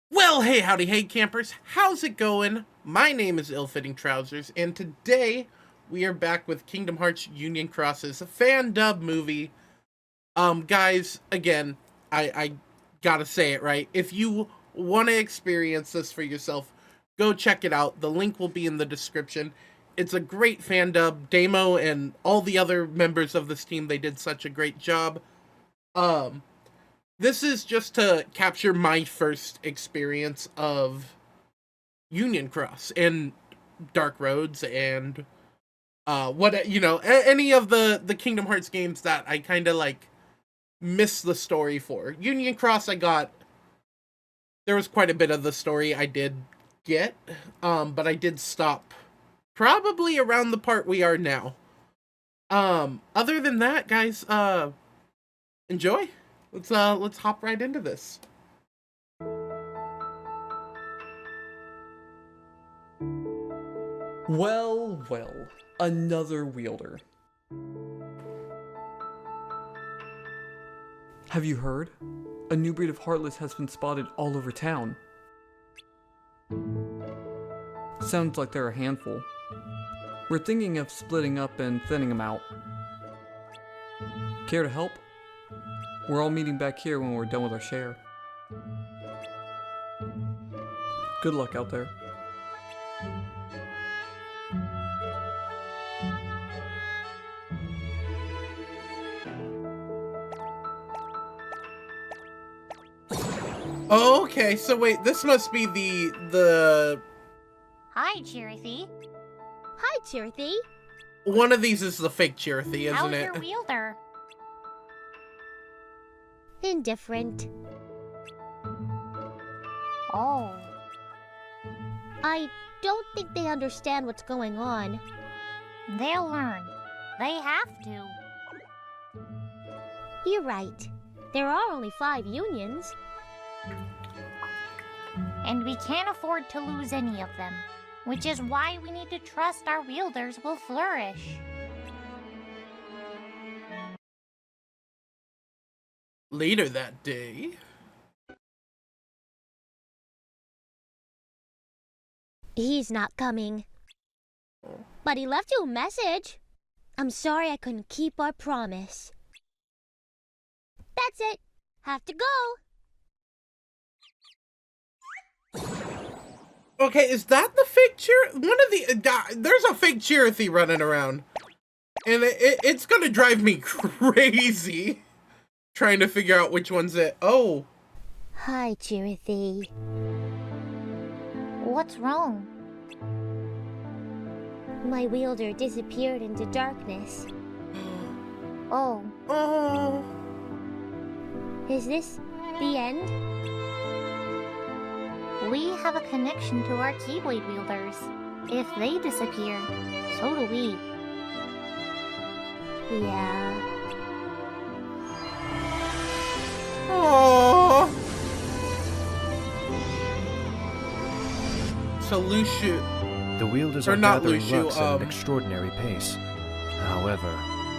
Well, hey, howdy, hey, campers. How's it going? My name is Illfitting Trousers, and today we are back with Kingdom Hearts Union Cross's FanDub movie. Guys, again, I gotta say it right. If you want to experience this for yourself, go check it out. The link will be in the description. It's a great FanDub. Damo and all the other members of this team, they did such a great job. Um, this is just to capture my first experience of Union Cross and Dark Roads and any of the Kingdom Hearts games that I kind of like miss the story for. Union Cross, there was quite a bit of the story I did get, but I did stop probably around the part we are now. Other than that, guys, enjoy. Let's hop right into this. Well, well, another wielder. Have you heard? A new breed of Heartless has been spotted all over town. Sounds like they're a handful. We're thinking of splitting up and thinning them out. Care to help? We're all meeting back here when we're done with our share. Good luck out there. Okay, so wait, this must be the Hi, Chirithy. Hi, Chirithy. one of these is the fake Chirithy, isn't How's it? your wielder? Indifferent. Oh, I don't think they understand what's going on. they'll learn. They have to. You're right. There are only 5 unions. And we can't afford to lose any of them, which is why we need to trust our wielders will flourish. Later that day. He's not coming. But he left you a message. I'm sorry I couldn't keep our promise. That's it. Have to go. Okay, is that the fake One of the there's a fake Chirithy running around, and it's gonna drive me crazy trying to figure out which one's it. Oh, Hi, Chirithy. What's wrong? My wielder disappeared into darkness. Oh, oh. Is this the end? we have a connection to our Keyblade wielders. If they disappear, so do we. Yeah. Oh. So Lucio, The wielders Or are not gathering Lucio, Lux at an extraordinary pace. However,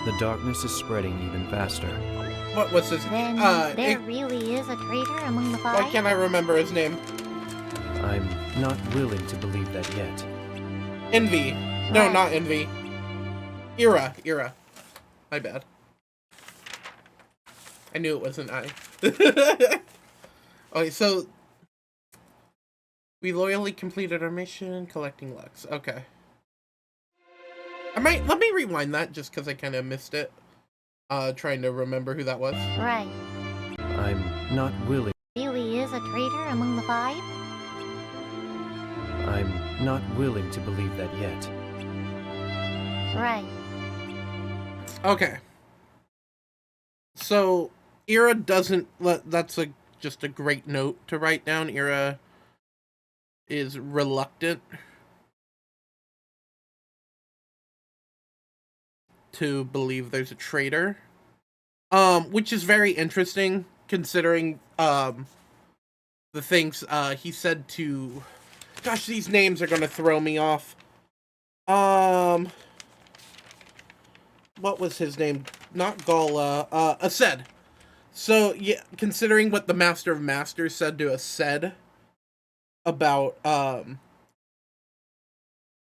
the darkness is spreading even faster. what was his? Then there really is a traitor among the 5? Why can't I remember his name? I'm not willing to believe that yet. Envy. No, Right. not Envy. Era. My bad. I knew it wasn't I. Okay, so we loyally completed our mission, collecting Lux. Okay. Let me rewind that just because I kind of missed it. Trying to remember who that was. Right. I'm not willing. Really is a traitor among the 5? I'm not willing to believe that yet. Right. Okay. So, Era doesn't that's just a great note to write down. Era is reluctant to believe there's a traitor. Which is very interesting considering the things he said to, gosh, these names are gonna throw me off. What was his name? Not Gala, Aced. So, yeah, considering what the Master of Masters said to Aced, about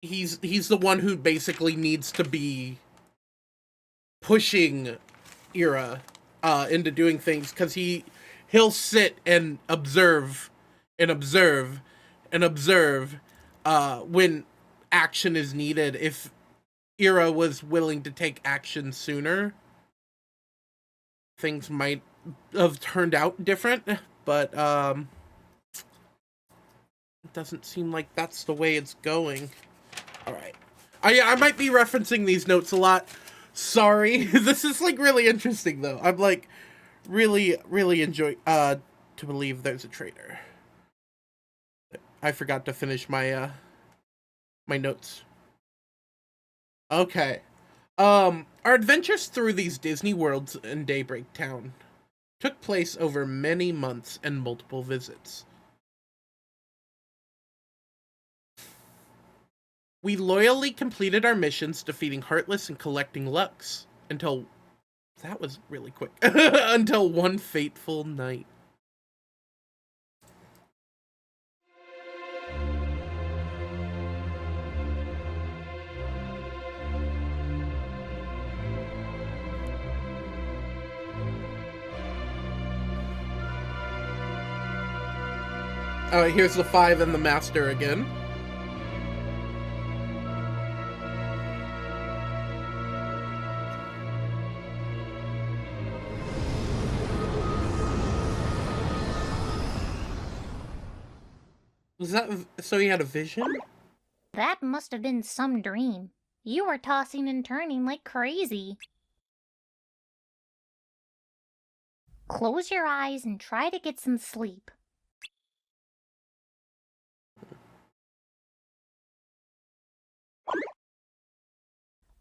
he's the one who basically needs to be pushing Ira into doing things, because he'll sit and observe and observe and observe when action is needed. If Ira was willing to take action sooner, things might have turned out different, but it doesn't seem like that's the way it's going. All right. I might be referencing these notes a lot. Sorry. This is like really interesting though. I'm like really enjoy to believe there's a traitor. I forgot to finish my my notes. Okay. Our adventures through these Disney worlds in Daybreak Town took place over many months and multiple visits. We loyally completed our missions, defeating Heartless and collecting Lux, until... That was really quick. Until one fateful night. Alright, here's the 5 and the Master again. Was that... So he had a vision? That must have been some dream. You were tossing and turning like crazy. Close your eyes and try to get some sleep.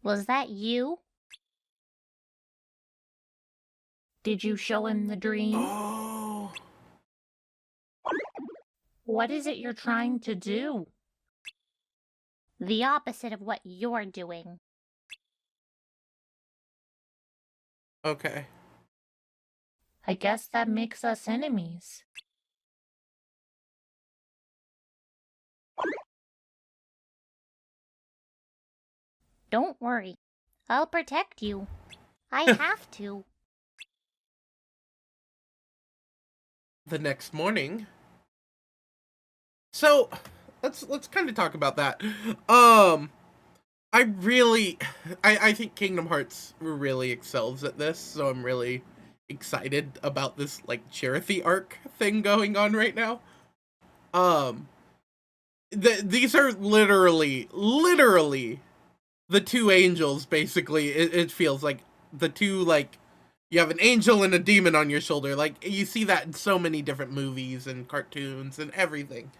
Was that you? Did you show him the dream? Oh... What is it you're trying to do? The opposite of what you're doing. Okay. I guess that makes us enemies. Don't worry. I'll protect you. I have to. The next morning... So, let's kind of talk about that. I think Kingdom Hearts really excels at this, so I'm really excited about this, like, Cherokee arc thing going on right now. These are literally the two angels, basically. It feels like the two, like, you have an angel and a demon on your shoulder. Like, you see that in so many different movies and cartoons and everything.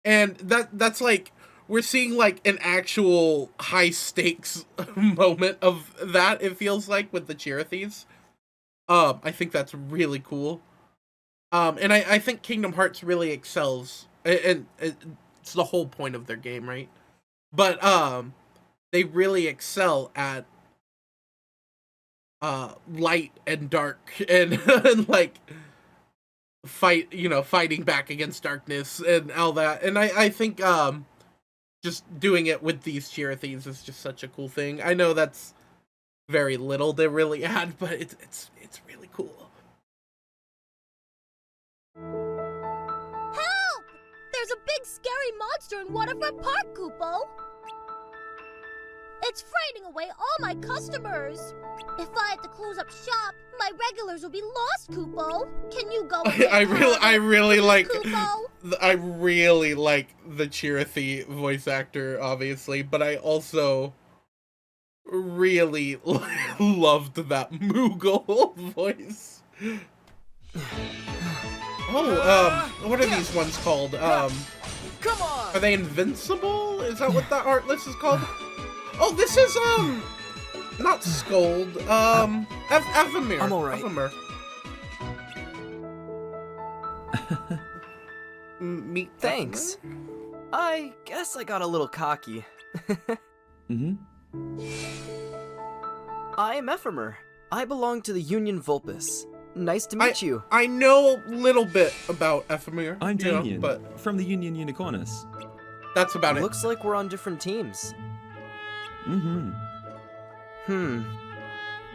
And that's like, we're seeing like an actual high stakes moment of that, it feels like, with the Cherokees. I think that's really cool. And I think Kingdom Hearts really excels, and it's the whole point of their game, right? But they really excel at light and dark and, and like fighting back against darkness and all that. And I think just doing it with these Cherokees is just such a cool thing. I know that's very little to really add, but it's really cool. Help! There's a big scary monster in Waterfront Park, Koopo! It's frightening away all my customers. If I had to close up shop, my regulars will be lost, Koopo. Can you go? I really like Koopo? I really like the Cherokee voice actor, obviously, but I also really loved that Moogle voice. Oh, what are these ones called? Come on! Are they invincible? Is that what that art list is called? Oh, this is, not Scold, Ephemer. I'm alright. Ephemer. Meet Thanks. Ephemer? I guess I got a little cocky. Mm-hmm. I am Ephemer. I belong to the Union Vulpus. Nice to meet you. I know a little bit about Ephemer. I'm you know, Damien, but from the Union Unicornus. that's about it. Looks like we're on different teams. Mm-hmm.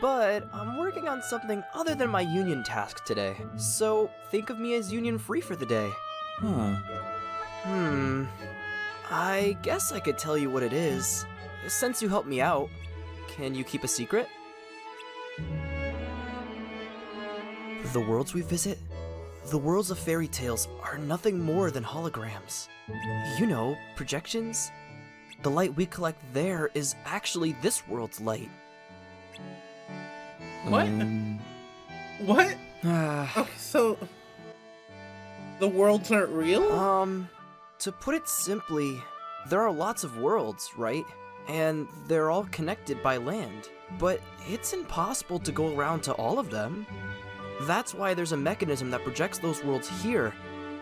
But I'm working on something other than my union task today. So think of me as union free for the day. Huh. I guess I could tell you what it is. Since you helped me out, can you keep a secret? The worlds we visit, the worlds of fairy tales, are nothing more than holograms. You know, projections. The light we collect there is actually this world's light. What? What? Ah. Okay, so the worlds aren't real? To put it simply, there are lots of worlds, right? And they're all connected by land. But it's impossible to go around to all of them. That's why there's a mechanism that projects those worlds here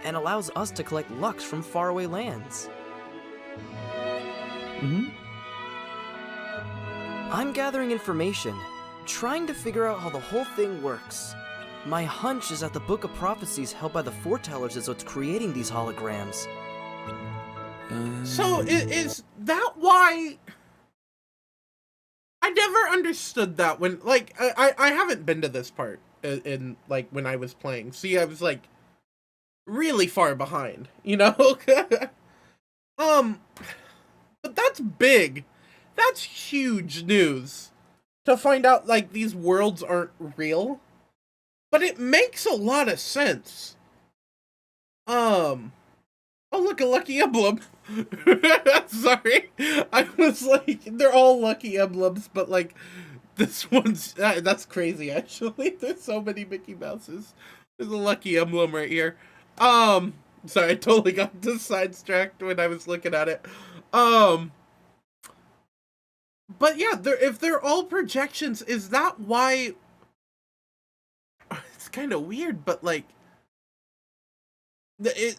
and allows us to collect lux from faraway lands. I'm gathering information, trying to figure out how the whole thing works. My hunch is that the Book of Prophecies held by the foretellers is what's creating these holograms. So is that why? I never understood that when, like, I haven't been to this part in like when I was playing. See, I was like really far behind, you know? But that's big. That's huge news to find out like these worlds aren't real. But it makes a lot of sense. Oh, look, a lucky emblem. Sorry. I was like, they're all lucky emblems, but like, this one's, that's crazy, actually. There's so many Mickey Mouses. There's a lucky emblem right here. Sorry, I totally got sidetracked when I was looking at it. But yeah, if they're all projections, is that why... It's kind of weird, but like, the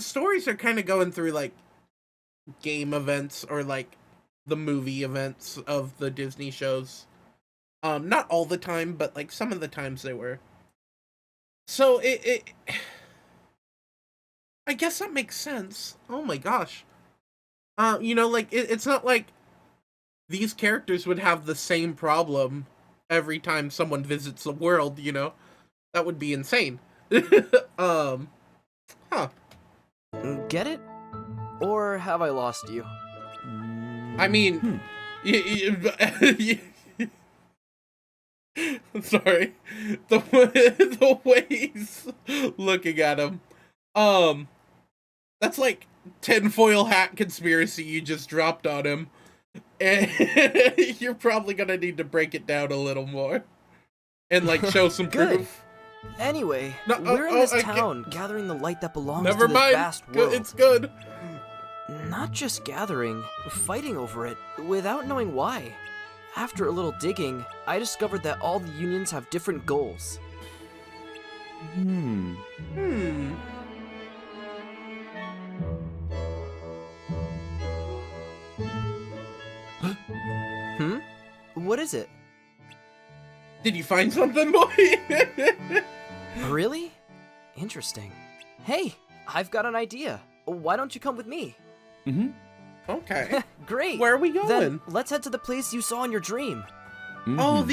stories are kind of going through like game events or like the movie events of the Disney shows. Not all the time, but like some of the times they were. So I guess that makes sense. Oh my gosh. You know, like it's not like these characters would have the same problem every time someone visits the world, you know? That would be insane. Huh. Get it? Or have I lost you? I mean, sorry. The way he's looking at him. That's like tinfoil hat conspiracy you just dropped on him. And you're probably gonna need to break it down a little more. And like show some Good. proof. Anyway, No, we're in this I town gathering the light that belongs Never to this mind. vast world. It's good. Not just gathering, fighting over it, without knowing why. After a little digging, I discovered that all the unions have different goals. What is it? Did you find something, boy? Really? Interesting. Hey, I've got an idea. Why don't you come with me? Okay. Great. Where are we going? Then let's head to the place you saw in your dream. Oh,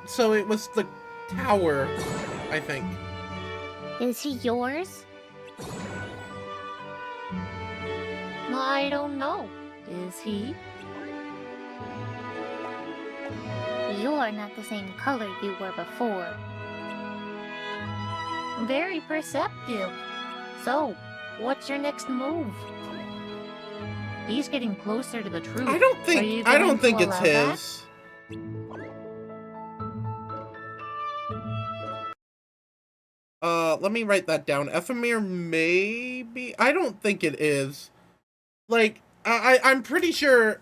so it was the tower, I think. Is he yours? I don't know. Is he? You're not the same color you were before. Very perceptive. So, what's your next move? He's getting closer to the truth. I don't think it's allow that? his. Let me write that down. Ephemer, maybe? I don't think it is. Like, I'm pretty sure...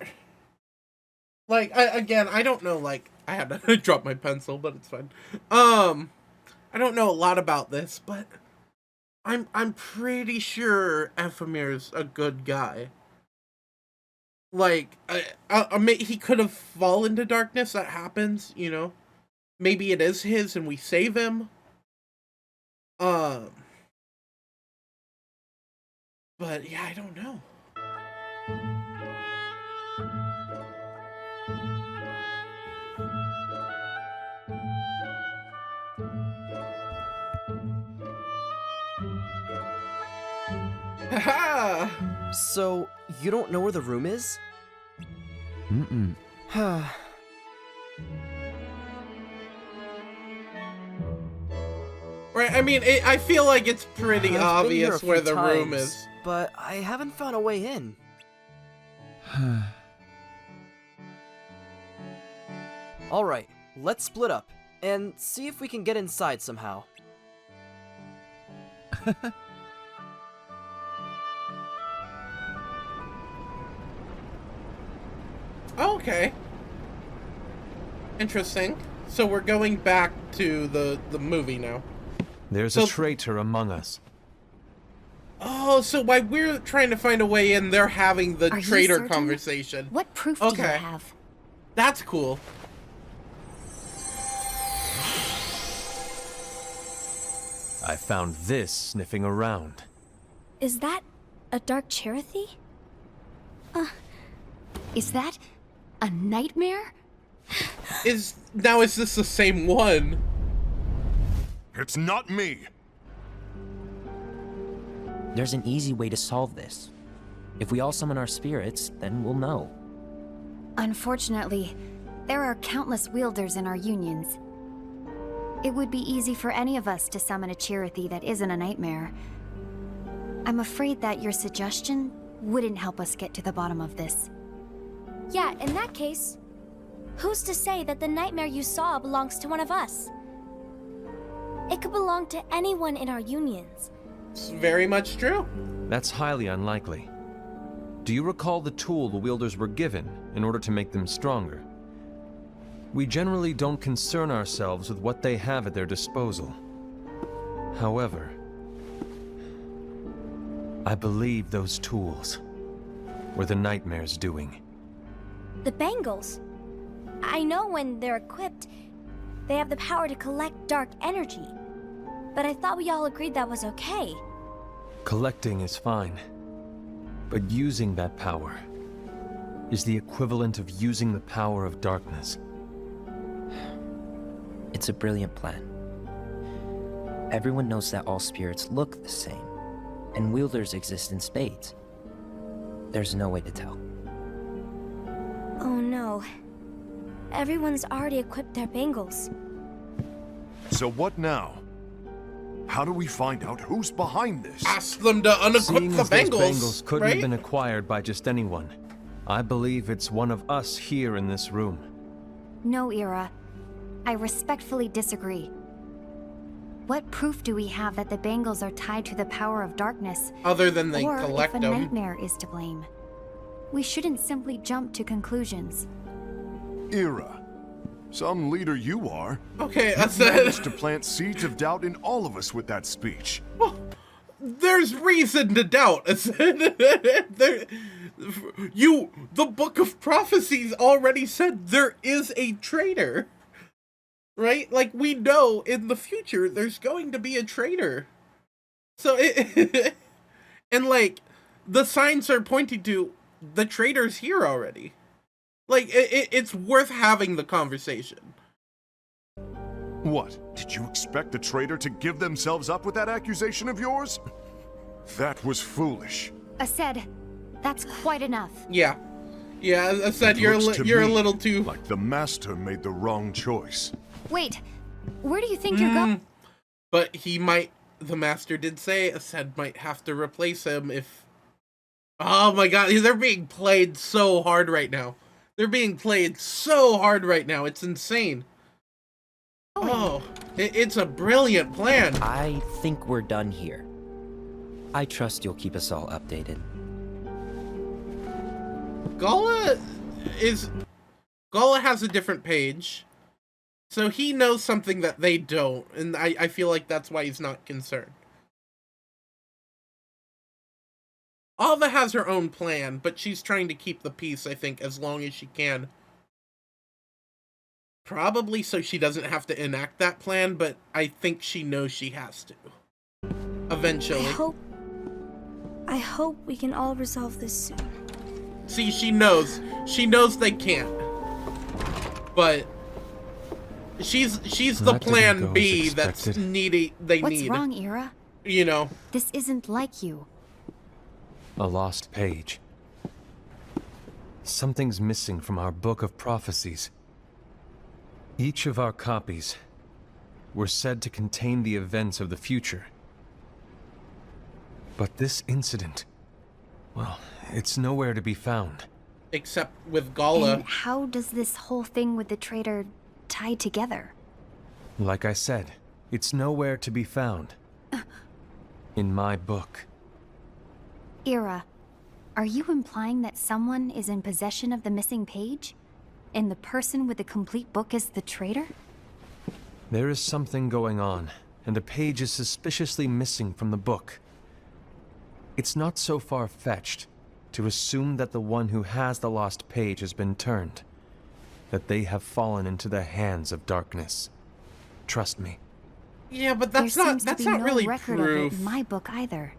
Like, again, I don't know, like... I had to drop my pencil, but it's fine. I don't know a lot about this, but... I'm pretty sure Ephemer's a good guy. Like, he could have fallen to darkness, that happens, you know? Maybe it is his and we save him. Um, but yeah, I don't know. Haha! So, you don't know where the room is? Mm-mm. Right, I mean, I feel like it's pretty I've been here a obvious few where the room times, is. but I haven't found a way in. Alright, let's split up and see if we can get inside somehow. Okay. Interesting. So we're going back to the movie now. There's So- a traitor among us. Oh, so while we're trying to find a way in, they're having the Are you traitor certain? conversation. What proof do you Okay. have? That's cool. I found this sniffing around. Is that a dark Cherethy? Is that a nightmare? Is this the same one? It's not me. There's an easy way to solve this. If we all summon our spirits, then we'll know. Unfortunately, there are countless wielders in our unions. It would be easy for any of us to summon a Cherethy that isn't a nightmare. I'm afraid that your suggestion wouldn't help us get to the bottom of this. Yeah, in that case, who's to say that the nightmare you saw belongs to one of us? It could belong to anyone in our unions. It's very much true. That's highly unlikely. Do you recall the tool the wielders were given in order to make them stronger? We generally don't concern ourselves with what they have at their disposal. However, I believe those tools were the Nightmare's doing. The bangles. I know when they're equipped, they have the power to collect dark energy. But I thought we all agreed that was okay. Collecting is fine, but using that power is the equivalent of using the power of darkness. It's a brilliant plan. Everyone knows that all spirits look the same, and wielders exist in spades. There's no way to tell. Oh no. Everyone's already equipped their bangles. So what now? How do we find out who's behind this? Ask them to Seeing unequip the as those bangles. bangles couldn't right? have been acquired by just anyone, I believe it's one of us here in this room. No, Ira. I respectfully disagree. What proof do we have that the bangles are tied to the power of darkness? Other than they or collect if a them. nightmare is to blame? We shouldn't simply jump to conclusions. Ira. Some leader you are. Okay, I You said. managed to plant seeds of doubt in all of us with that speech. There's reason to doubt. I said. The Book of Prophecies already said there is a traitor. Right? Like, we know in the future there's going to be a traitor. So, and like, the signs are pointing to the traitor's here already. Like, it's worth having the conversation. What? Did you expect the traitor to give themselves up with that accusation of yours? That was foolish. Ased, that's quite enough. Yeah. Yeah, I said It you're looks to a me little too... like the master made the wrong choice. Wait, where do you think you're going? But he might... The master did say Ased might have to replace him if... Oh my god, they're being played so hard right now. They're being played so hard right now. It's insane. Oh, it's a brilliant plan. I think we're done here. I trust you'll keep us all updated. Gala has a different page. So he knows something that they don't. And I feel like that's why he's not concerned. Alva has her own plan, but she's trying to keep the peace, I think, as long as she can. Probably so she doesn't have to enact that plan, but I think she knows she has to. eventually. I hope we can all resolve this soon. See, she knows they can't, but she's the That didn't go plan as B that's expected. need. What's wrong, Ira? You know. This isn't like you. A lost page. Something's missing from our book of prophecies. Each of our copies were said to contain the events of the future. But this incident, well, it's nowhere to be found. Except with Gala. And how does this whole thing with the traitor tie together? Like I said, it's nowhere to be found. In my book. Ira, are you implying that someone is in possession of the missing page? And the person with the complete book is the traitor? There is something going on, and a page is suspiciously missing from the book. It's not so far-fetched to assume that the one who has the lost page has been turned, that they have fallen into the hands of darkness. Trust me. Yeah, but There that's not seems to be no really record proof. of it in my book either.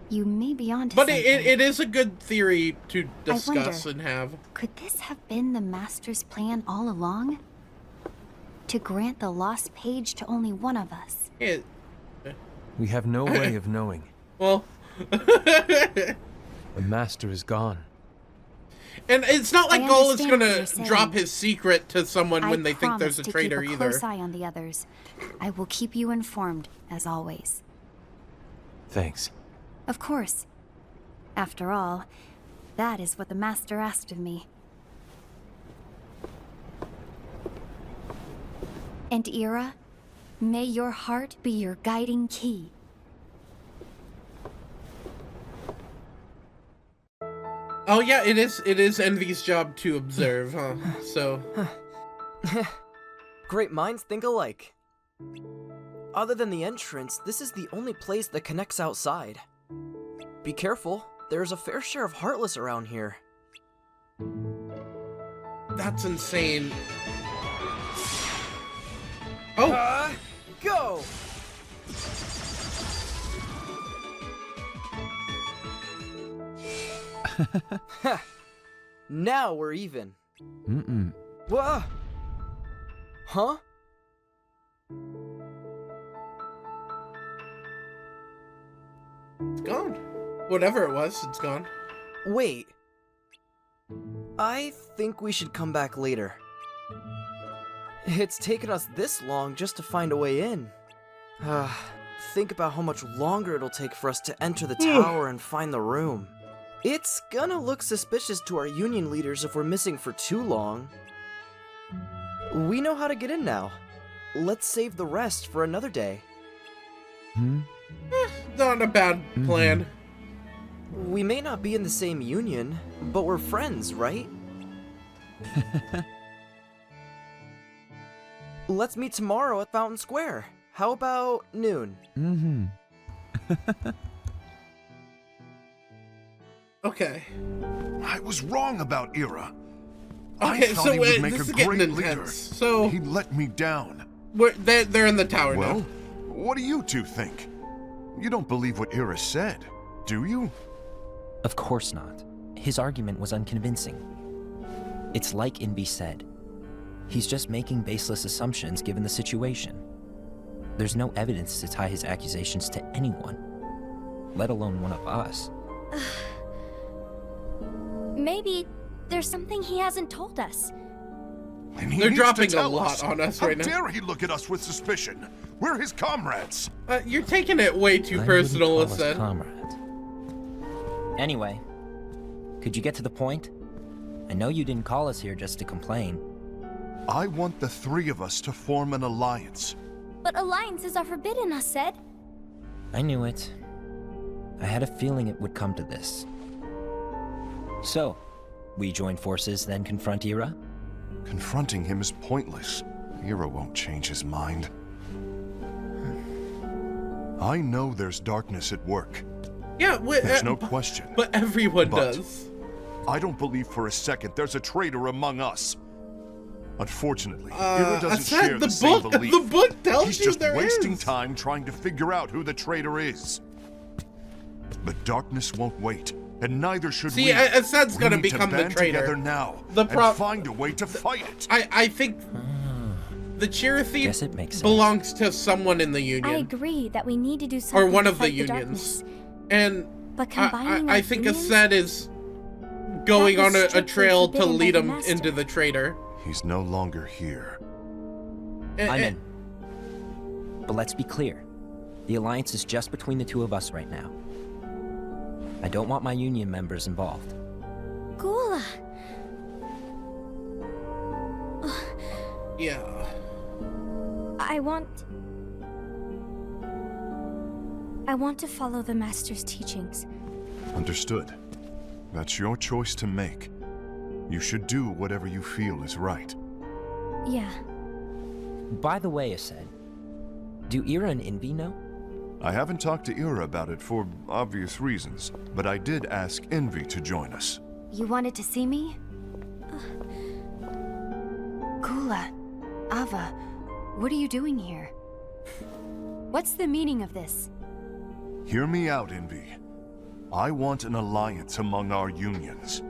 You may be onto But something. it is a good theory to discuss wonder, and have. Could this have been the Master's plan all along? To grant the lost page to only one of us? We have no way of knowing. Well... The Master is gone. And it's not like I Gol is understand gonna what you're saying. drop his secret to someone when they think I there's promise a to keep traitor a either. close eye on the others. I will keep you informed, as always. Thanks. Of course. After all, that is what the Master asked of me. And Ira, may your heart be your guiding key. Oh yeah, it is Envy's job to observe, huh? So... Great minds think alike. Other than the entrance, this is the only place that connects outside. Be careful, there's a fair share of Heartless around here. That's insane. Oh! Go! Now we're even. Whoa! Huh? It's gone. Whatever it was, it's gone. Wait. I think we should come back later. It's taken us this long just to find a way in. Think about how much longer it'll take for us to enter the tower and find the room. It's gonna look suspicious to our union leaders if we're missing for too long. We know how to get in now. Let's save the rest for another day. Not a bad plan. We may not be in the same union, but we're friends, right? Let's meet tomorrow at Fountain Square. How about noon? Okay. I was wrong about Ira. Okay, I thought so he would make this a is getting great intense. leader. So He let me down. they're in the tower Well, now. what do you two think? You don't believe what Ira said, do you? Of course not. His argument was unconvincing. It's like Inby said. He's just making baseless assumptions given the situation. There's no evidence to tie his accusations to anyone, let alone one of us. Maybe there's something he hasn't told us. And he They're needs to dropping a tell lot us. on us right now. How dare he look at us with suspicion? We're his comrades. You're taking it way too I personal, wouldn't it call us said. comrades. Anyway, could you get to the point? I know you didn't call us here just to complain. I want the three of us to form an alliance. But alliances are forbidden, us said. I knew it. I had a feeling it would come to this. So, we join forces, then confront Ira? Confronting him is pointless. Ira won't change his mind. I know there's darkness at work. Yeah, There's no question. But everyone But does. I don't believe for a second there's a traitor among us. Unfortunately, Ira I doesn't said share the same belief. the book tells He's you just there wasting is. time trying to figure out who the traitor is. The darkness won't wait, and neither should we. See, Asad's gonna We need to become the band traitor. together now The and find a way to fight it. I think the Chirithy Guess it makes sense. belongs to someone in the Union. I agree that we need to do something Or one to of the fight unions. darkness. And But combining I our think unions? Asad is going That on was a strictly trail to forbidden by lead the him master. into the traitor. He's no longer here. I'm in. But let's be clear. The alliance is just between the two of us right now. I don't want my union members involved. Gula. Yeah. I want to follow the master's teachings. Understood. That's your choice to make. You should do whatever you feel is right. Yeah. By the way, Asad, do Ira and Envy know? I haven't talked to Ira about it for obvious reasons, but I did ask Envy to join us. You wanted to see me? Kula, Ava, what are you doing here? What's the meaning of this? Hear me out, Envy. I want an alliance among our unions.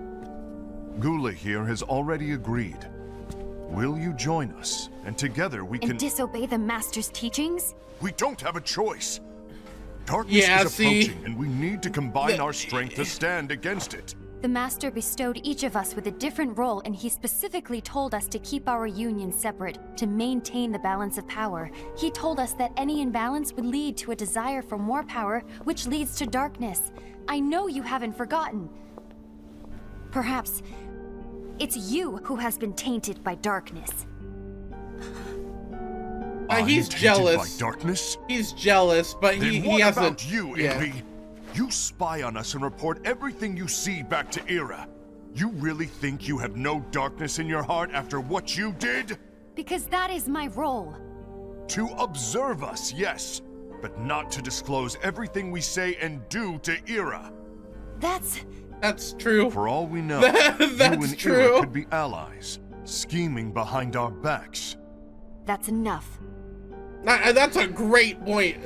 Gula here has already agreed. Will you join us? And together we can... And disobey the Master's teachings? We don't have a choice. Darkness is approaching, and we need to combine our strength to stand against it. The Master bestowed each of us with a different role, and he specifically told us to keep our union separate, to maintain the balance of power. He told us that any imbalance would lead to a desire for more power, which leads to darkness. I know you haven't forgotten. Perhaps it's you who has been tainted by darkness. He's Tainted jealous. by darkness? He's jealous, but Then he what hasn't. about you, yeah. Envy? You spy on us and report everything you see back to Ira. You really think you have no darkness in your heart after what you did? Because that is my role. To observe us, yes, but not to disclose everything we say and do to Ira. That's true. For all we know, That's you and true. Ira could be allies, scheming behind our backs. That's enough. That's a great point.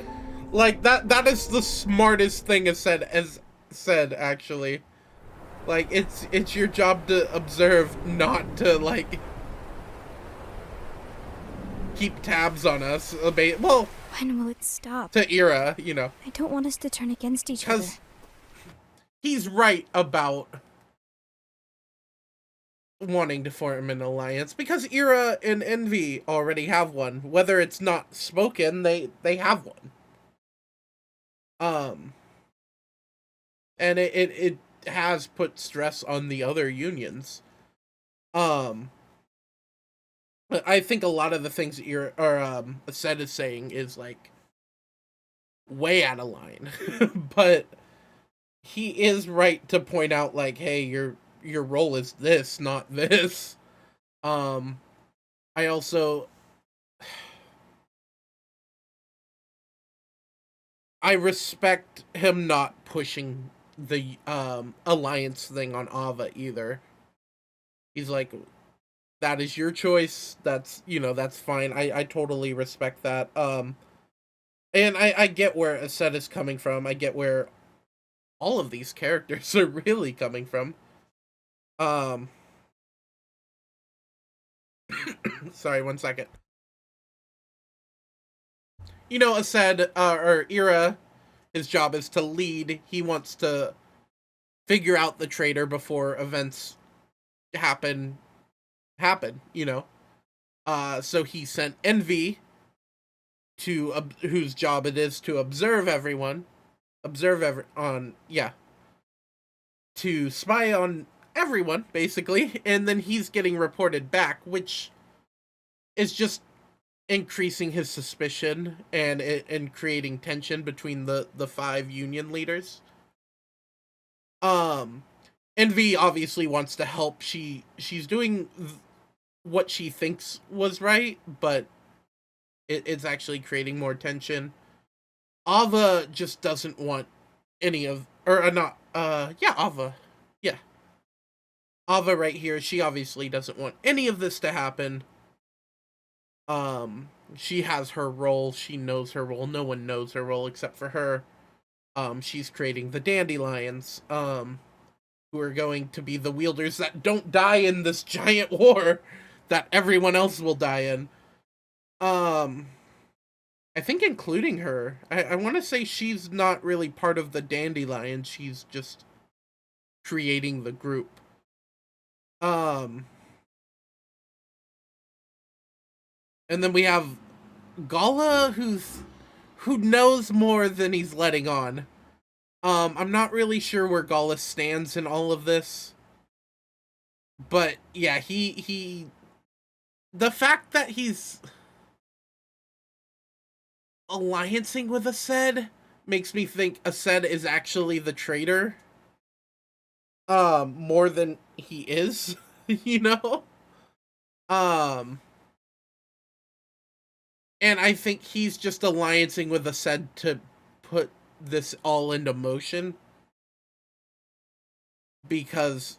Like that is the smartest thing said actually. Like it's your job to observe, not to like keep tabs on us. Well, When will it stop? to Ira, you know. I don't want us to turn against each other. Because he's right about wanting to form an alliance, because Ira and Envy already have one. Whether it's not spoken, they have one. And it has put stress on the other unions. But I think a lot of the things Ira or Ased is saying is like way out of line. But he is right to point out, like, hey, your role is this, not this. I also I respect him not pushing the alliance thing on Ava either. He's like, that is your choice. That's, that's fine. I totally respect that. And I get where Ased is coming from. I get where all of these characters are really coming from. Sorry, 1 second. Ased, or Ira, his job is to lead. He wants to figure out the traitor before events happen, so he sent Envy whose job it is to observe everyone, to spy on everyone, basically, and then he's getting reported back, which is just increasing his suspicion and creating tension between the 5 union leaders. Envy obviously wants to help. She's doing what she thinks was right, but it's actually creating more tension. Ava just doesn't want any of, Ava. Yeah. Ava right here, she obviously doesn't want any of this to happen. She has her role. She knows her role. No one knows her role except for her. She's creating the dandelions, who are going to be the wielders that don't die in this giant war that everyone else will die in. I think including her. I want to say she's not really part of the dandelion. She's just creating the group. And then we have Gala, who knows more than he's letting on. I'm not really sure where Gala stands in all of this. But yeah, he the fact that he's alliancing with Aced makes me think Aced is actually the traitor. More than he is, you know? And I think he's just alliancing with Aced to put this all into motion. Because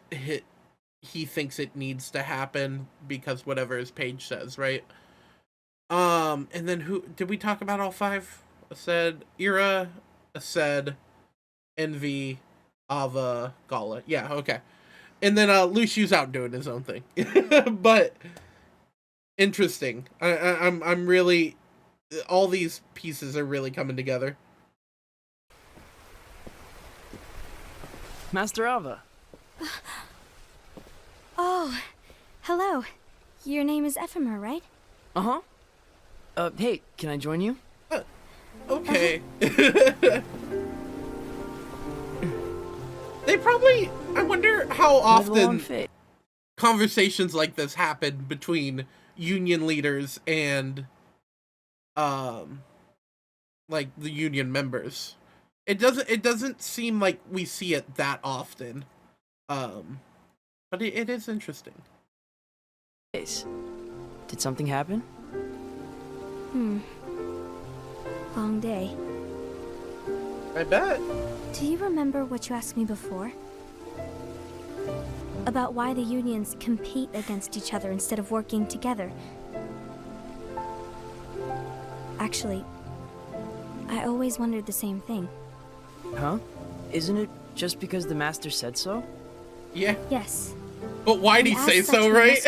he thinks it needs to happen because whatever his page says, right? And then who did we talk about? All five? Aced, Ira, Aced, Envy, Ava, Gala. Yeah, okay. And then Luciu's out doing his own thing. But interesting. I'm really, all these pieces are really coming together. Master Ava. Oh, hello. Your name is Ephemer, right? Uh-huh. Hey, can I join you? Okay. They probably, I wonder how often conversations like this happen between union leaders and, like, the union members. It doesn't seem like we see it that often. But it is interesting. Did something happen? Long day. I bet. Do you remember what you asked me before? About why the unions compete against each other instead of working together? Actually, I always wondered the same thing. Huh? Isn't it just because the master said so? Yeah. Yes. But why'd he say so, right?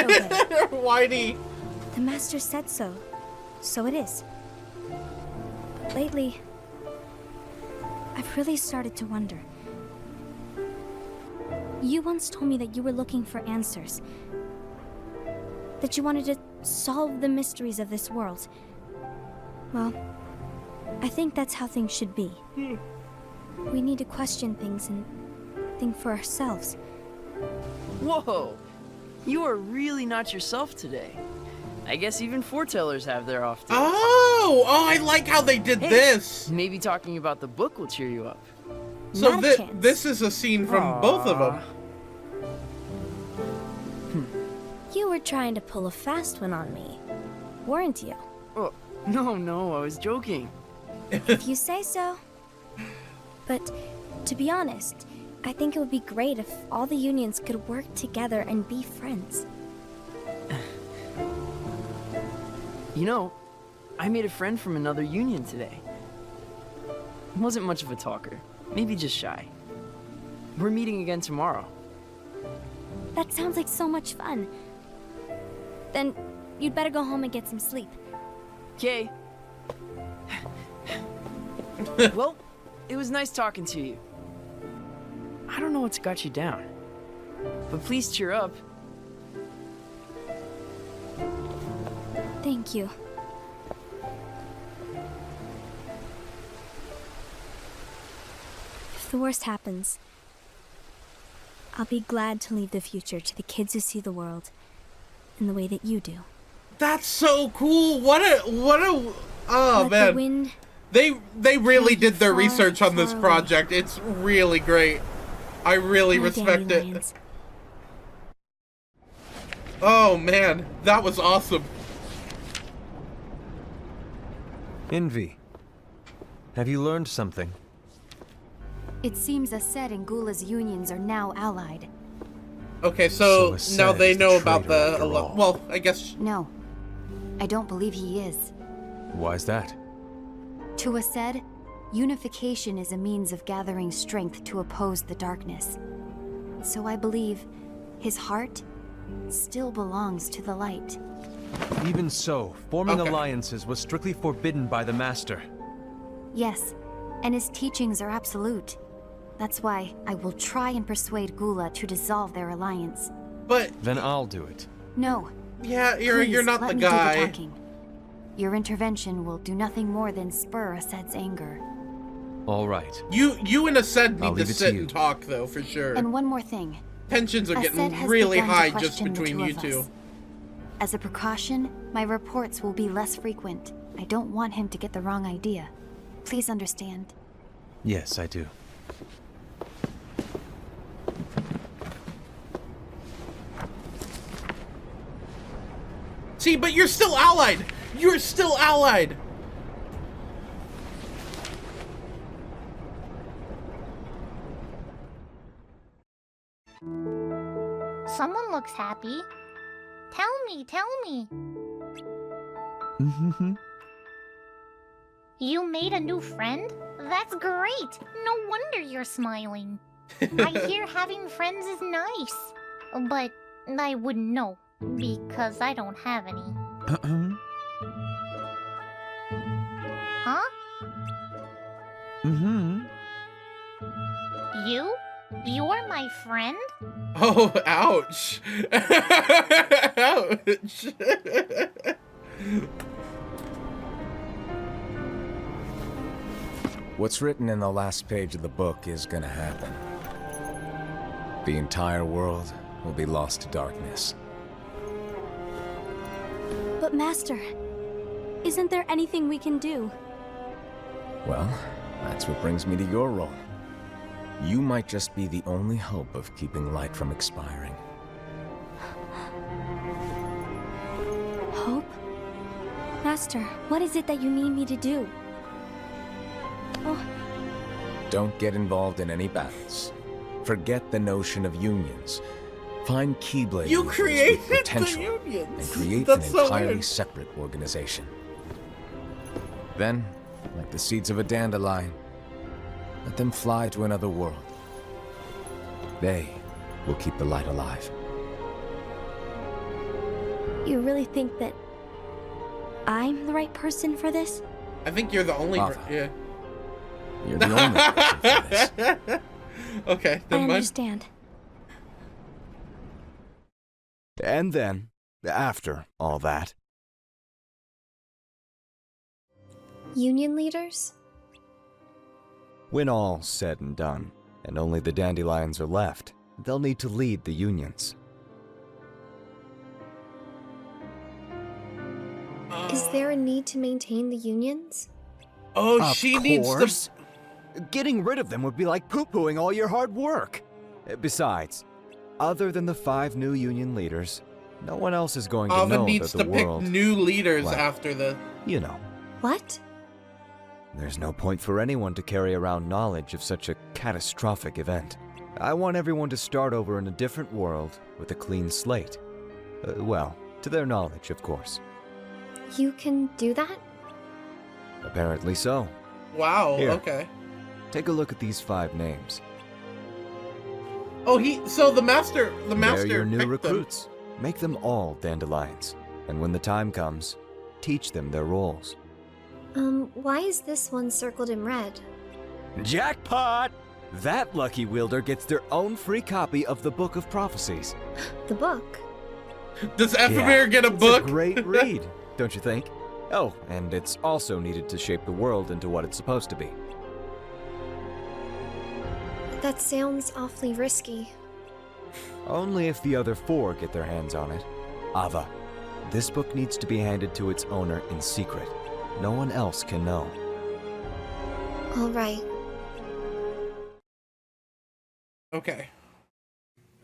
Why'd he? The master said so. So it is. But lately, I've really started to wonder. You once told me that you were looking for answers. That you wanted to solve the mysteries of this world. Well, I think that's how things should be. We need to question things and think for ourselves. Whoa! You are really not yourself today. I guess even foretellers have their off days. Oh, I like how they did this. Maybe talking about the book will cheer you up. So this is a scene from both of them. You were trying to pull a fast one on me, weren't you? Oh, no, I was joking. If you say so. But to be honest, I think it would be great if all the unions could work together and be friends. You know, I made a friend from another union today. He wasn't much of a talker, maybe just shy. We're meeting again tomorrow. That sounds like so much fun. Then you'd better go home and get some sleep. Okay. Well, it was nice talking to you. I don't know what's got you down, but please cheer up. Thank you. If the worst happens, I'll be glad to leave the future to the kids who see the world in the way that you do. That's so cool. What a oh Let man. the wind They really did their far, research on this far project. It's really great. I really My respect it. dandelions. Oh man, that was awesome. Envy, have you learned something? It seems Aced and Gula's unions are now allied. Okay, so So now Aced they is the know about traitor the after all. well, I guess No. I don't believe he is. Why's that? Tua said, unification is a means of gathering strength to oppose the darkness. So I believe his heart still belongs to the light. Even so, forming alliances was strictly forbidden by the Master. Yes, and his teachings are absolute. That's why I will try and persuade Gula to dissolve their alliance. But then I'll do it. No. Yeah, you're not the guy. Do the talking. Your intervention will do nothing more than spur Ased's anger. All right. You and Ased I'll need to leave it sit to you. and talk, though, for sure. And one more thing. Tensions are Ased getting has really begun to high just question the between two you of two. us. As a precaution, my reports will be less frequent. I don't want him to get the wrong idea. Please understand. Yes, I do. See, but you're still allied! You're still allied! Someone looks happy. Tell me. You made a new friend? That's great! No wonder you're smiling. I hear having friends is nice. But I wouldn't know, because I don't have any. Huh? You? You're my friend? Oh, ouch. Ouch. What's written in the last page of the book is gonna happen. The entire world will be lost to darkness. But Master, isn't there anything we can do? Well, that's what brings me to your role. You might just be the only hope of keeping light from expiring. Hope? Master, what is it that you need me to do? Oh. Don't get involved in any battles. Forget the notion of unions. Find Keyblade You users created with potential the unions. and create That's an so entirely weird. separate organization. Then, like the seeds of a dandelion, let them fly to another world. They will keep the light alive. You really think that I'm the right person for this? I think you're the only... Ava. Yeah. You're the only person for this. Okay, I then understand. And then, after all that... Union leaders? When all's said and done, and only the dandelions are left, they'll need to lead the unions. Is there a need to maintain the unions? Oh, Of she needs course. to... Getting rid of them would be like poo-pooing all your hard work. Besides, other than the 5 new union leaders, no one else is going to Ava know needs that to the pick world... new leaders well, after the... You know. What? There's no point for anyone to carry around knowledge of such a catastrophic event. I want everyone to start over in a different world with a clean slate. Well, to their knowledge, of course. You can do that? Apparently so. Wow, Here. okay. Take a look at these 5 names. Oh, so the master They're your new picked them. recruits. Make them all dandelions. And when the time comes, teach them their roles. Why is this one circled in red? Jackpot! That lucky wielder gets their own free copy of the Book of Prophecies. The book? Does Ephemer get a book? It's a great read, don't you think? Oh, and it's also needed to shape the world into what it's supposed to be. That sounds awfully risky. Only if the other 4 get their hands on it. Ava, this book needs to be handed to its owner in secret. No one else can know. All right. Okay.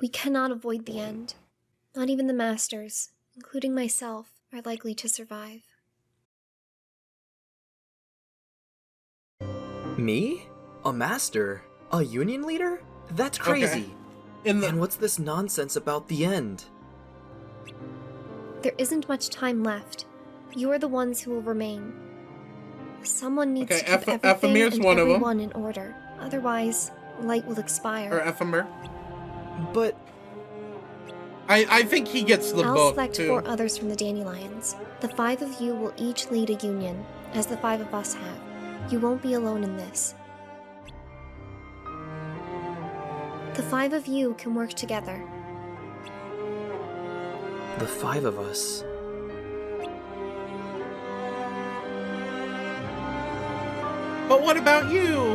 We cannot avoid the end. Not even the masters, including myself, are likely to survive. Me? A master? A union leader? That's crazy. And what's this nonsense about the end? There isn't much time left. You are the ones who will remain. Someone needs Okay, to keep everything Ephemer's and one of them. everyone in order. Otherwise, light will expire. Or Ephemer. But I think he gets the I'll book, select too. 4 others from the Dandelions. The 5 of you will each lead a union, as the 5 of us have. You won't be alone in this. The 5 of you can work together. the 5 of us. But what about you?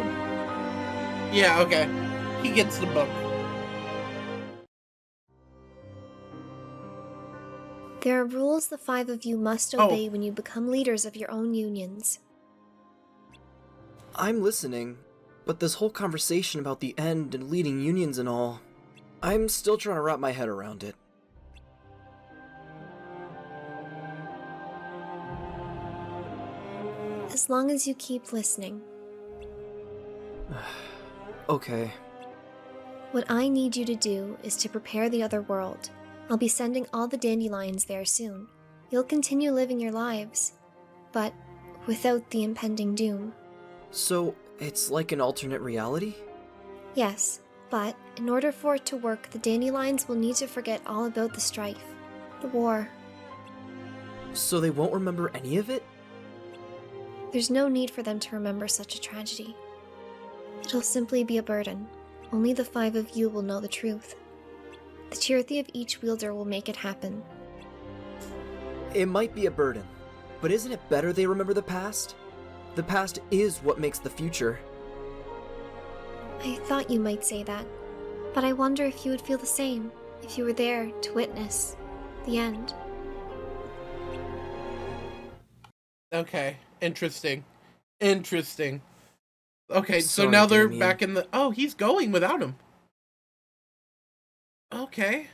Yeah, okay. He gets the book. There are rules the 5 of you must obey when you become leaders of your own unions. I'm listening, but this whole conversation about the end and leading unions and all, I'm still trying to wrap my head around it. As long as you keep listening. Okay. What I need you to do is to prepare the other world. I'll be sending all the dandelions there soon. You'll continue living your lives, but without the impending doom. So, it's like an alternate reality? Yes, but in order for it to work, the dandelions will need to forget all about the strife, the war. So they won't remember any of it? There's no need for them to remember such a tragedy. It'll simply be a burden. Only the 5 of you will know the truth. The charity of each wielder will make it happen. It might be a burden, but isn't it better they remember the past? The past is what makes the future. I thought you might say that, but I wonder if you would feel the same if you were there to witness the end. Okay, interesting. Interesting. Okay, so Sorry, now they're Damien. back in the... Oh, he's going without him. Okay.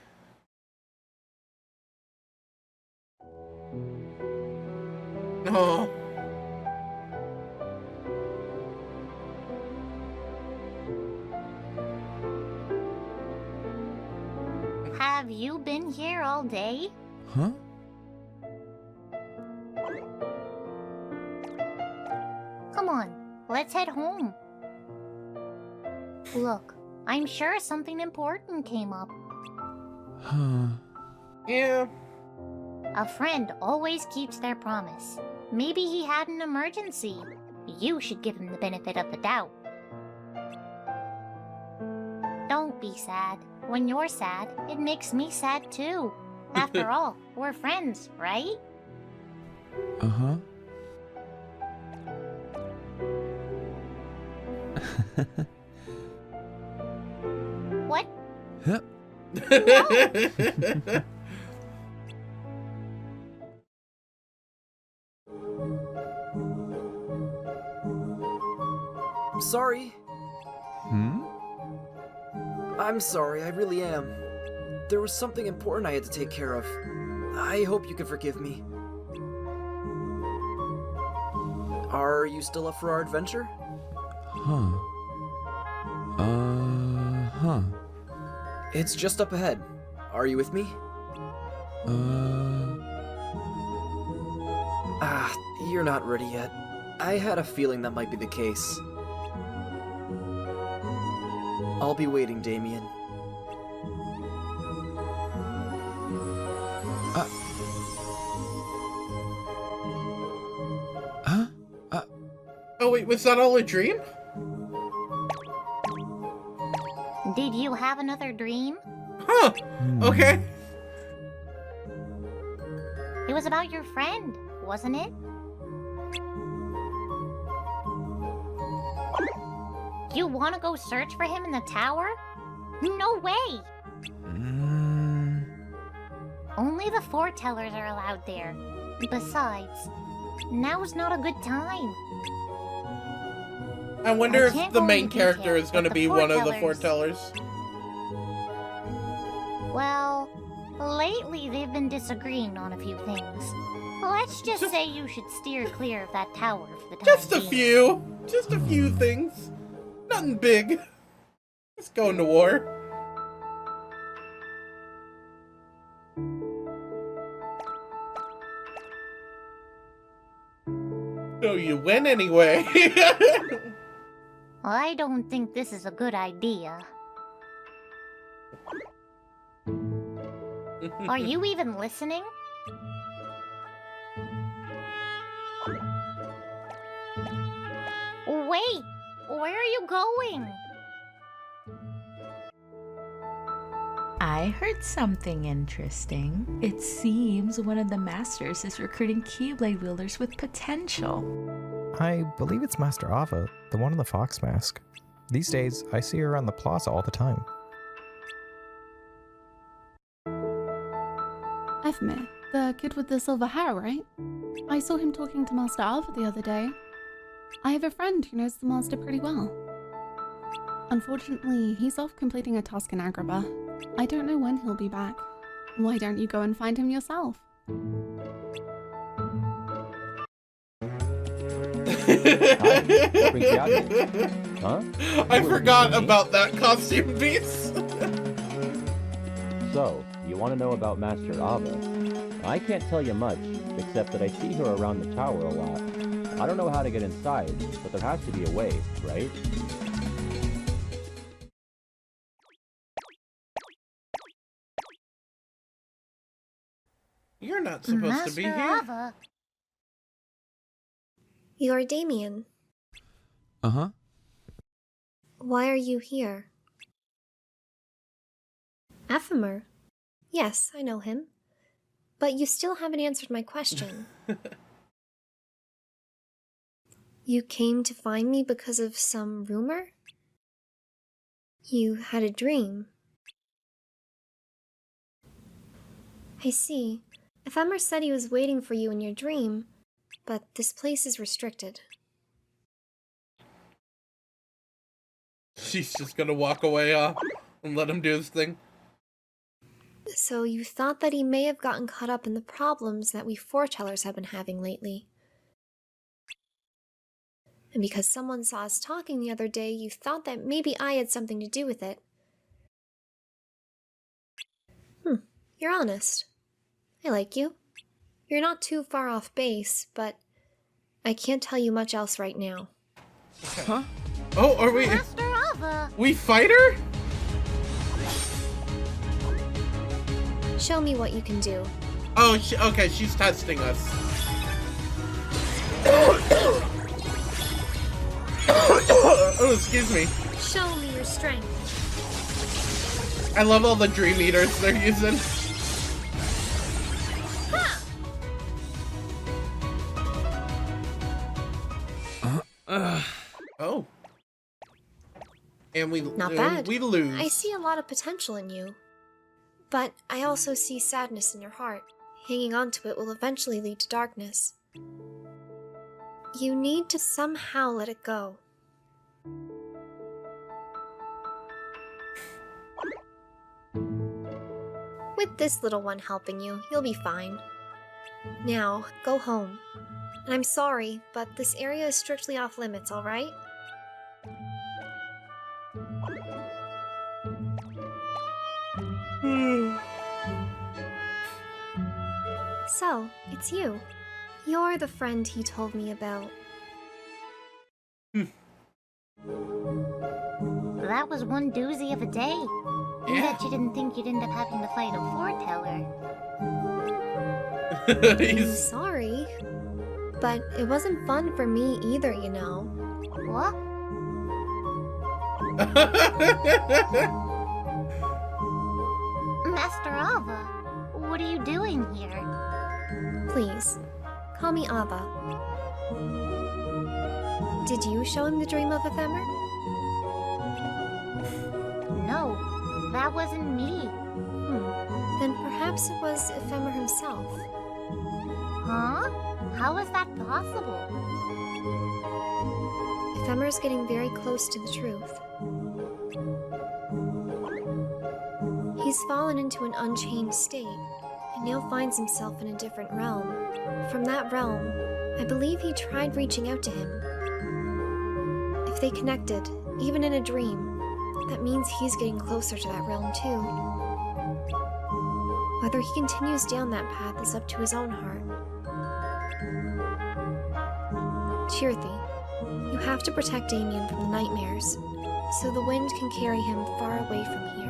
Oh. Have you been here all day? Huh? Come on, let's head home. Look, I'm sure something important came up. Huh. Yeah. A friend always keeps their promise. Maybe he had an emergency. You should give him the benefit of the doubt. Don't be sad. When you're sad, it makes me sad too. After all, we're friends, right? Uh-huh. What? Yep. Sorry. Hmm? I'm sorry, I really am. There was something important I had to take care of. I hope you can forgive me. Are you still up for our adventure? Huh. Huh. It's just up ahead. Are you with me? Ah, you're not ready yet. I had a feeling that might be the case. I'll be waiting, Damien. Oh, wait, was that all a dream? Did you have another dream? Huh. Okay. It was about your friend, wasn't it? You want to go search for him in the tower? No way! Only the foretellers are allowed there. Besides, now's not a good time. I wonder I if can't the go main into character detail, is going to but the be one of the foretellers- foretellers. Well, lately they've been disagreeing on a few things. Let's just say you should steer clear of that tower for the time Just a being. few. Just a few things. Nothing big. Just going to war. you win anyway. I don't think this is a good idea. Are you even listening? Wait! Where are you going? I heard something interesting. It seems one of the masters is recruiting Keyblade wielders with potential. I believe it's Master Ava, the one in the fox mask. These days, I see her around the plaza all the time. Ephemer, the kid with the silver hair, right? I saw him talking to Master Alpha the other day. I have a friend who knows the master pretty well. Unfortunately, he's off completing a task in Agrabah. I don't know when he'll be back. Why don't you go and find him yourself? Huh? I forgot about that costume piece. So, you want to know about Master Ava? I can't tell you much, except that I see her around the tower a lot. I don't know how to get inside, but there has to be a way, right? You're not supposed to be here. Ava. You're Damien. Uh-huh. Why are you here? Ephemer? Yes, I know him. But you still haven't answered my question. You came to find me because of some rumor? You had a dream. I see. Ephemer said he was waiting for you in your dream, but this place is restricted. She's just gonna walk away and let him do his thing. So you thought that he may have gotten caught up in the problems that we foretellers have been having lately. And because someone saw us talking the other day, you thought that maybe I had something to do with it. You're honest. I like you. You're not too far off base, but I can't tell you much else right now. Huh? Oh, are we... Master Ava! We fight her? Show me what you can do. Oh, okay, she's testing us. Oh, excuse me. Show me your strength. I love all the Dream Eaters they're using. Oh. And Not bad. we lose. I see a lot of potential in you. But I also see sadness in your heart. Hanging on to it will eventually lead to darkness. You need to somehow let it go. With this little one helping you, you'll be fine. Now, go home. And I'm sorry, but this area is strictly off limits, alright? So, it's you. You're the friend he told me about. That was one doozy of a day. I bet you didn't think you'd end up having to fight a foreteller. I'm sorry. But it wasn't fun for me either, you know. What? Master Ava, what are you doing here? Please, call me Ava. Did you show him the dream of Ephemer? No, that wasn't me. Then perhaps it was Ephemer himself. Huh? How is that possible? Ephemer's getting very close to the truth. He's fallen into an unchanged state, and now finds himself in a different realm. From that realm, I believe he tried reaching out to him. If they connected, even in a dream, that means he's getting closer to that realm too. Whether he continues down that path is up to his own heart. Tirthi, you have to protect Damien from the nightmares, so the wind can carry him far away from here.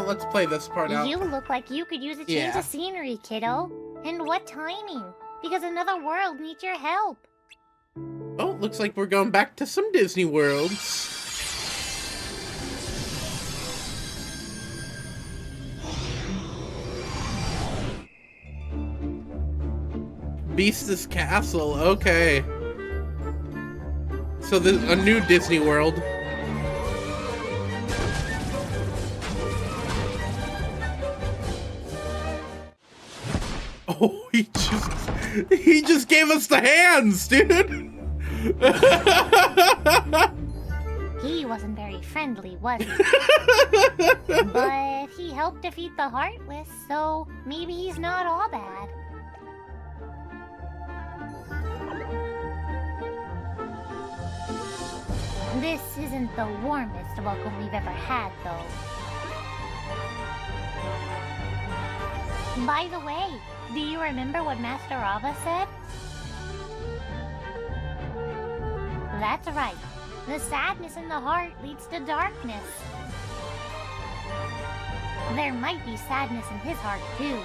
Let's play this part out. You look like you could use a change Yeah. of scenery, kiddo. And what timing? Because another world needs your help. Oh, looks like we're going back to some Disney worlds. Beast's Castle, okay. So there's a new Disney world. Oh, he just gave us the hands, dude. He wasn't very friendly, was he? But he helped defeat the Heartless, so maybe he's not all bad. This isn't the warmest welcome we've ever had, though. By the way, do you remember what Master Ava said? That's right. The sadness in the heart leads to darkness. There might be sadness in his heart, too.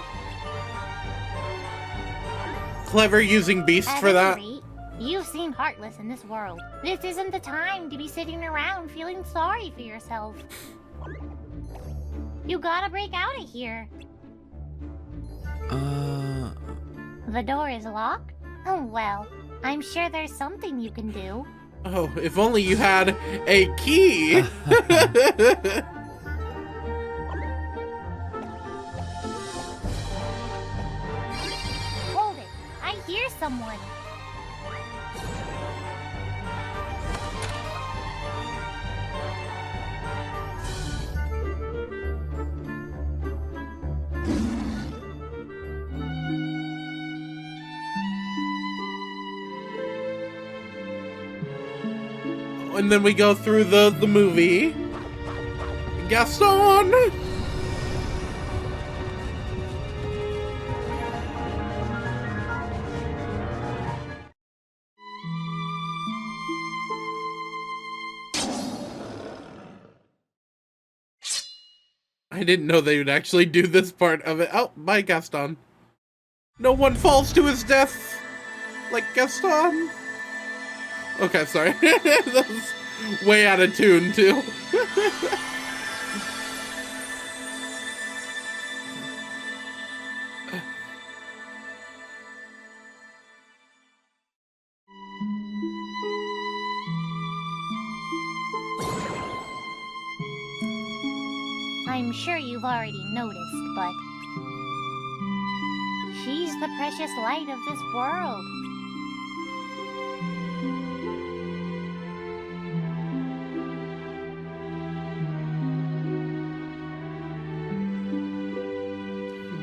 Clever using Beast for that. You've seen Heartless in this world. This isn't the time to be sitting around feeling sorry for yourself. You gotta break out of here. The door is locked? Oh, well, I'm sure there's something you can do. Oh, if only you had a key. Hold it. I hear someone. And then we go through the movie. Gaston! I didn't know they would actually do this part of it. Oh, bye, Gaston. No one falls to his death like Gaston. Okay, sorry. That was way out of tune, too. I'm sure you've already noticed, but she's the precious light of this world.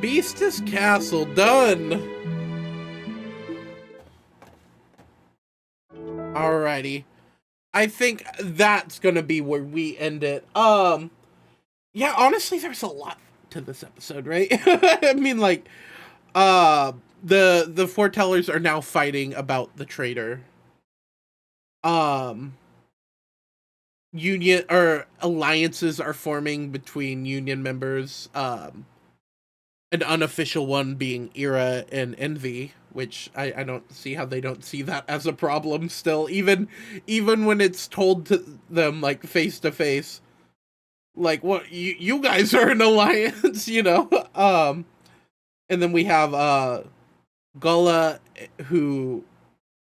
Beast's Castle, done. Alrighty. I think that's gonna be where we end it. Yeah, honestly, there's a lot to this episode, right? I mean, like, the foretellers are now fighting about the traitor. Union or alliances are forming between union members. An unofficial one being Ira and Envy, which I don't see how they don't see that as a problem still, even when it's told to them, like, face to face. Like, what, you guys are an alliance, you know? And then we have, Gullah, who,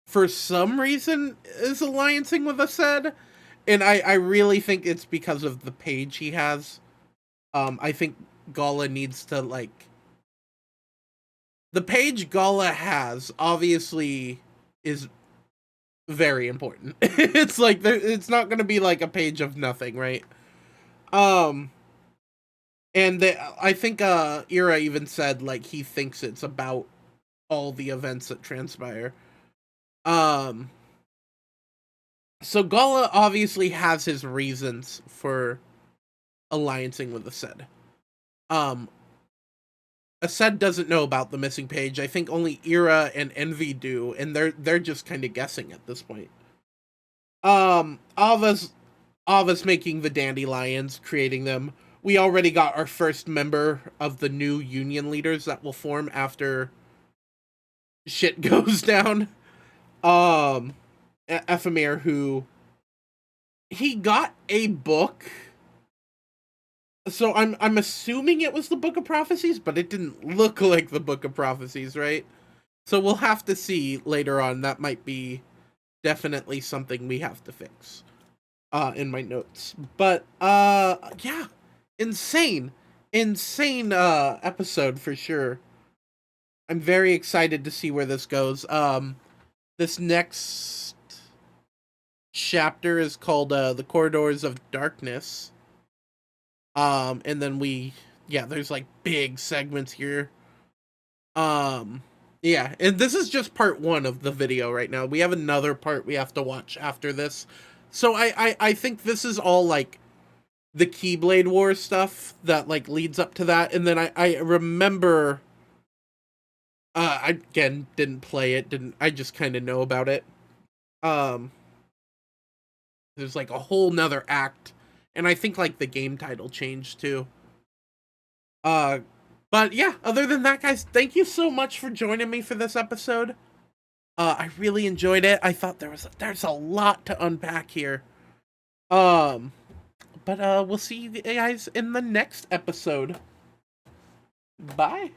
for some reason, is alliancing with Aced, and I really think it's because of the page he has. I think Gullah needs to, like... The page Gullah has, obviously, is very important. It's like, it's not gonna be, like, a page of nothing, right? And I think Ira even said, like, he thinks it's about all the events that transpire. So Gala obviously has his reasons for alliancing with Aced. Aced doesn't know about the missing page. I think only Ira and Envy do, and they're just kind of guessing at this point. Ava's making the dandelions, creating them. We already got our first member of the new union leaders that will form after shit goes down. Ephemer, who he got a book. So I'm assuming it was the Book of Prophecies, but it didn't look like the Book of Prophecies, right? So we'll have to see later on. That might be definitely something we have to fix in my notes. But yeah, insane episode for sure. I'm very excited to see where this goes. This next chapter is called The Corridors of Darkness. And then there's like big segments here. Yeah, and this is just part 1 of the video right now. We have another part we have to watch after this. So I think this is all like the Keyblade War stuff that like leads up to that. And then I remember, I again didn't play it, I just kind of know about it. There's like a whole nother act, and I think like the game title changed too. But yeah, other than that, guys, thank you so much for joining me for this episode. I really enjoyed it. I thought there's a lot to unpack here. But we'll see you guys in the next episode. Bye.